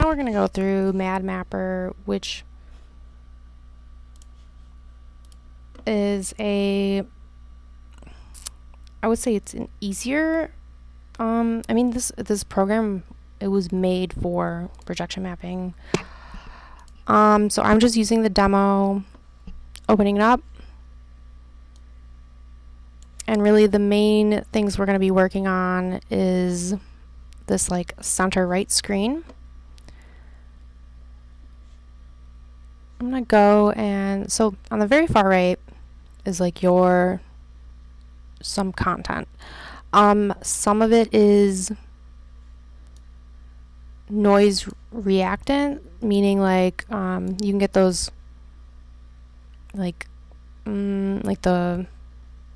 we're going to go through MadMapper, which is I would say it's an easier, I mean, this program, it was made for projection mapping. So I'm just using the demo, opening it up. And really the main things we're going to be working on is this like center right screen. I'm going to go and, so on the very far right is like some content. Some of it is noise reactant, meaning like you can get those like the,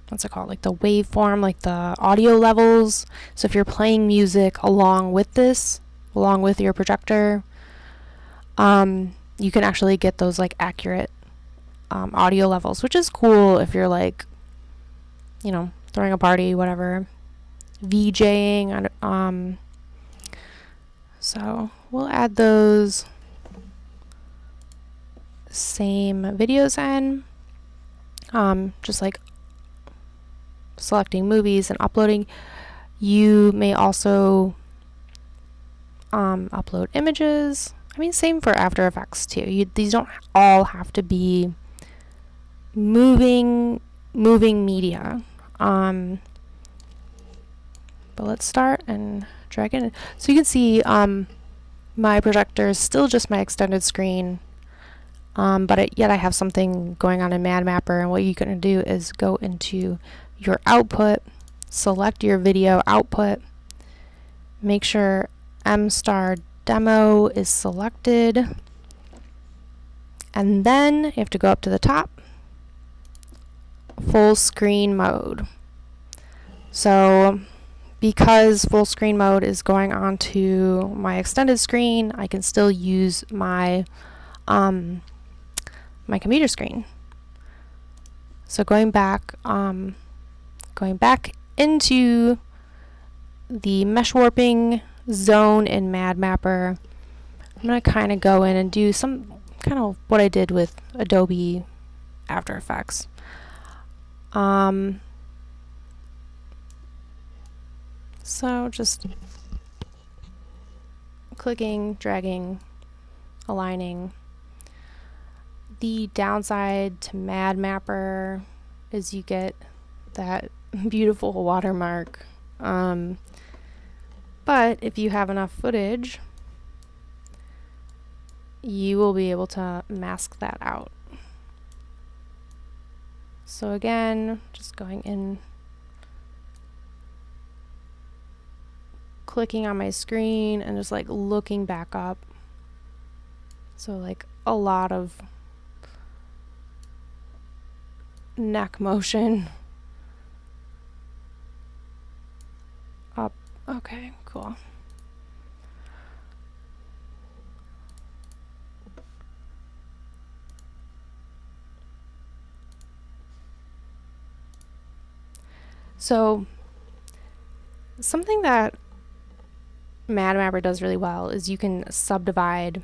what's it called, like the waveform, like the audio levels. So if you're playing music along with your projector, you can actually get those like accurate audio levels, which is cool if you're like, you know, throwing a party, whatever, VJing. So we'll add those same videos in, just like selecting movies and uploading. You may also upload images. I mean, same for After Effects too. These don't all have to be moving media. But let's start and drag it in. So you can see my projector is still just my extended screen, but yet I have something going on in MadMapper. And what you're going to do is go into your output, select your video output, make sure M-Star Demo is selected, and then you have to go up to the top, full screen mode. So because full screen mode is going on to my extended screen, I can still use my my computer screen. So going back into the mesh warping zone in MadMapper, I'm going to kind of go in and do some kind of what I did with Adobe After Effects. So just clicking, dragging, aligning. The downside to MadMapper is you get that beautiful watermark. But if you have enough footage, you will be able to mask that out. So again, just going in, clicking on my screen and just like looking back up. So like a lot of neck motion up. Okay, cool. So something that MadMapper does really well is you can subdivide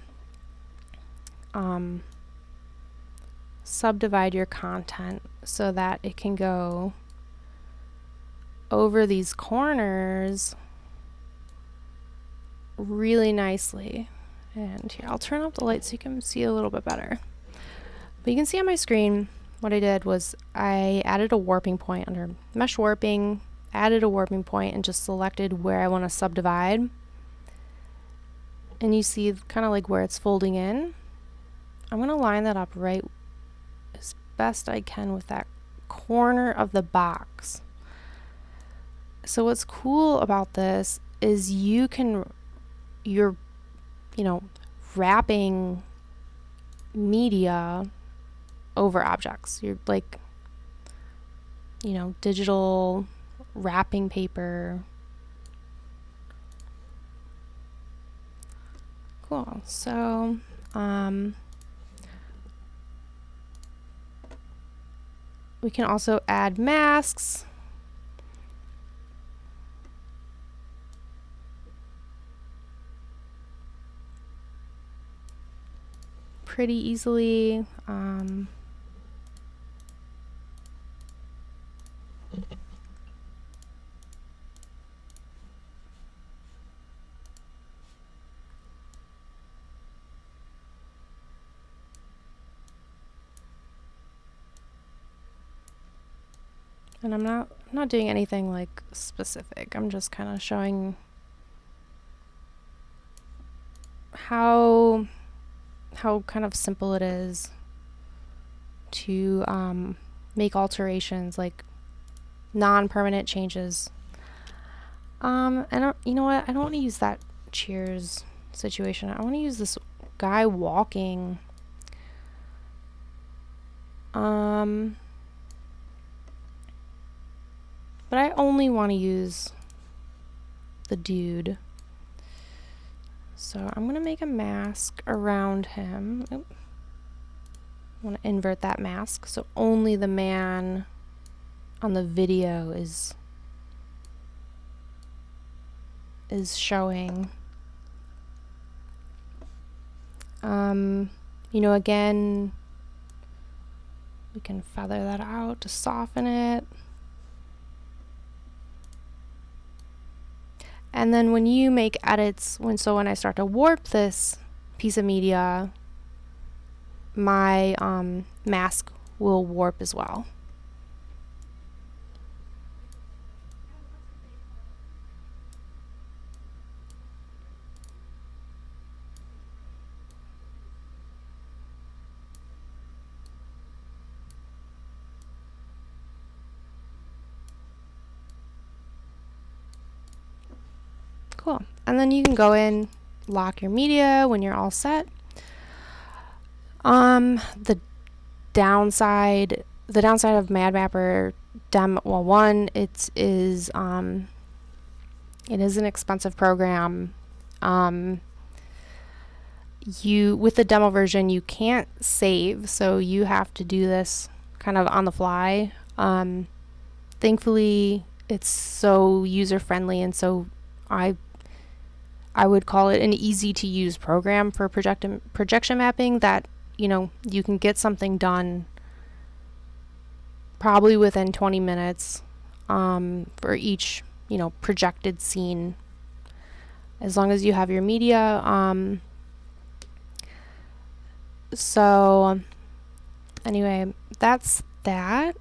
your content so that it can go over these corners really nicely. And here, I'll turn up the light so you can see a little bit better. But you can see on my screen what I did was I added a warping point under mesh warping, added a warping point, and just selected where I want to subdivide. And you see kind of like where it's folding in. I'm going to line that up right as best I can with that corner of the box. So what's cool about this is you're wrapping media over objects. You're like, digital wrapping paper. Cool. So we can also add masks. pretty easily. And I'm not doing anything like specific. I'm just kind of showing how kind of simple it is to make alterations, like non-permanent changes. You know what? I don't want to use that Cheers situation. I want to use this guy walking. But I only want to use the dude. So I'm going to make a mask around him. Oop. I want to invert that mask so only the man on the video is showing. You know, again, we can feather that out to soften it. And then when you make edits, when I start to warp this piece of media, my mask will warp as well. Cool. And then you can go in, lock your media when you're all set. The downside of MadMapper demo, well, one, it is an expensive program. With the demo version, you can't save, so you have to do this kind of on the fly. Thankfully, it's so user-friendly, and so I would call it an easy to use program for projection mapping that, you know, you can get something done probably within 20 minutes for each, you know, projected scene, as long as you have your media. So anyway, that's that.